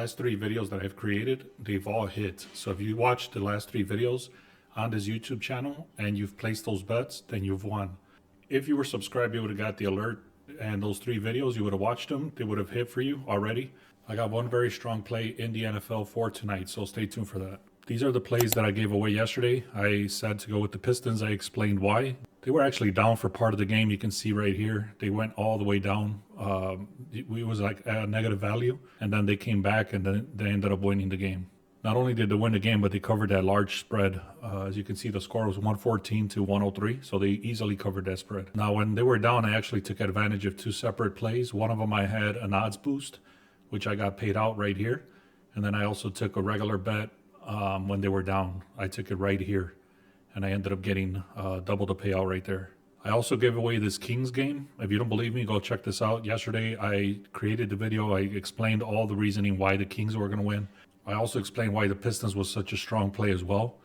last 3 videos that I've created, they've all hit. So if you watched the last 3 videos on this YouTube channel and you've placed those bets, then you've won. If you were subscribed, you would have got the alert, and those 3 videos, you would have watched them. They would have hit for you already. I got one very strong play in the NFL for tonight, so stay tuned for that. These are the plays that I gave away yesterday. I said to go with the Pistons. I explained why. They were actually down for part of the game. You can see right here. They went all the way down. It was like a negative value. And then they came back and then they ended up winning the game. Not only did they win the game, but they covered that large spread. As you can see, the score was 114 to 103. So they easily covered that spread. Now, when they were down, I actually took advantage of 2 separate plays. One of them I had an odds boost, which I got paid out right here. And then I also took a regular bet when they were down. I took it right here. And I ended up getting double the payout right there. I also gave away this Kings game. If you don't believe me, go check this out. Yesterday, I created the video. I explained all the reasoning why the Kings were going to win. I also explained why the Pistons was such a strong play as well.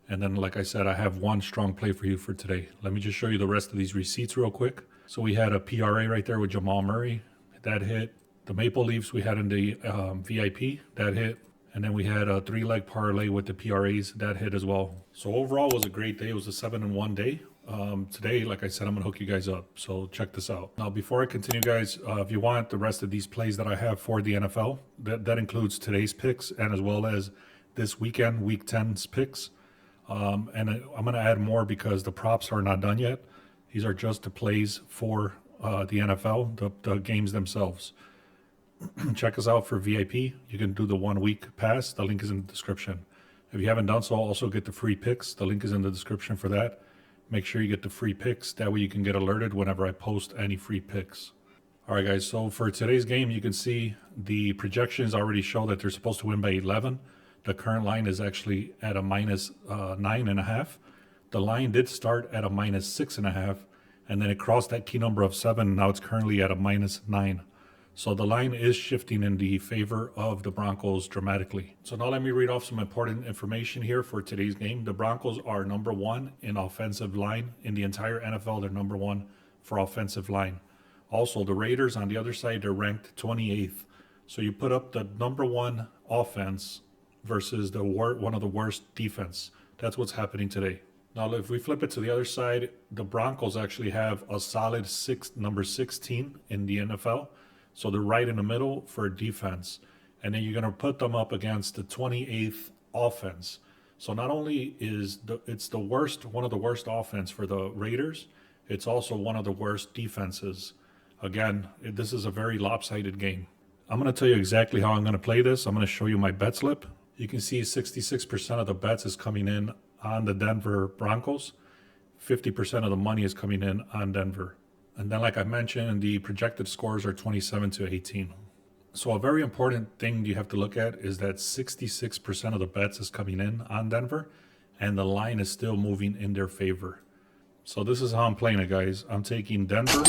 And then, like I said, I have one strong play for you for today. Let me just show you the rest of these receipts real quick. So we had a PRA right there with Jamal Murray. That hit. The Maple Leafs we had in the VIP. That hit. And then we had a 3-leg parlay with the PRAs. That hit as well. So overall, it was a great day. It was a 7-1 day. Today, like I said, I'm going to hook you guys up. So check this out. Now, before I continue, guys, if you want the rest of these plays that I have for the NFL, that includes today's picks and as well as this weekend, Week 10's picks. And I'm going to add more because the props are not done yet. These are just the plays for the NFL, the games themselves. Check us out for VIP. You can do the 1-week pass. The link is in the description. If you haven't done so, also get the free picks. The link is in the description for that. Make sure you get the free picks. That way you can get alerted whenever I post any free picks. All right, guys. So for today's game, you can see the projections already show that they're supposed to win by 11. The current line is actually at a minus 9.5. The line did start at a minus 6.5, and then it crossed that key number of 7. Now it's currently at a minus 9. So the line is shifting in the favor of the Broncos dramatically. So now let me read off some important information here for today's game. The Broncos are number 1 in offensive line. In the entire NFL, they're number 1 for offensive line. Also, the Raiders on the other side, they're ranked 28th. So you put up the number 1 offense versus the one of the worst defense. That's what's happening today. Now, if we flip it to the other side, the Broncos actually have a solid number 16 in the NFL. So they're right in the middle for defense. And then you're going to put them up against the 28th offense. So not only is it's the worst, one of the worst offense for the Raiders, it's also one of the worst defenses. Again, this is a very lopsided game. I'm going to tell you exactly how I'm going to play this. I'm going to show you my bet slip. You can see 66% of the bets is coming in on the Denver Broncos. 50% of the money is coming in on Denver. And then, like I mentioned, the projected scores are 27 to 18. So a very important thing you have to look at is that 66% of the bets is coming in on Denver, and the line is still moving in their favor. So this is how I'm playing it, guys. I'm taking Denver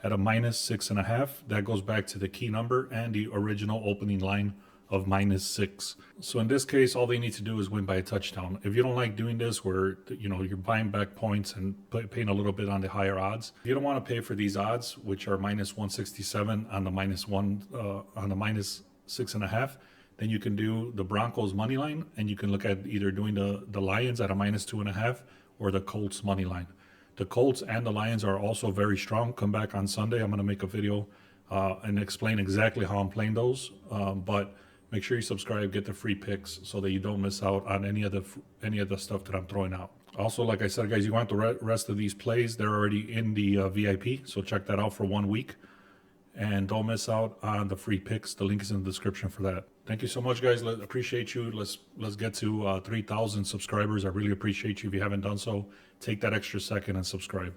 at a minus 6.5. That goes back to the key number and the original opening line of minus 6. So in this case, all they need to do is win by a touchdown. If you don't like doing this where, you know, you're buying back points and paying a little bit on the higher odds, if you don't want to pay for these odds, which are minus 167 on the minus 6.5, then you can do the Broncos money line, and you can look at either doing the Lions at a minus 2.5 or the Colts money line. The Colts and the Lions are also very strong. Come back on Sunday. I'm going to make a video and explain exactly how I'm playing those. But make sure you subscribe, get the free picks so that you don't miss out on any of the stuff that I'm throwing out. Also, like I said, guys, you want the rest of these plays. They're already in the VIP, so check that out for 1 week. And don't miss out on the free picks. The link is in the description for that. Thank you so much, guys. Appreciate you. Let's get to 3,000 subscribers. I really appreciate you. If you haven't done so, take that extra second and subscribe.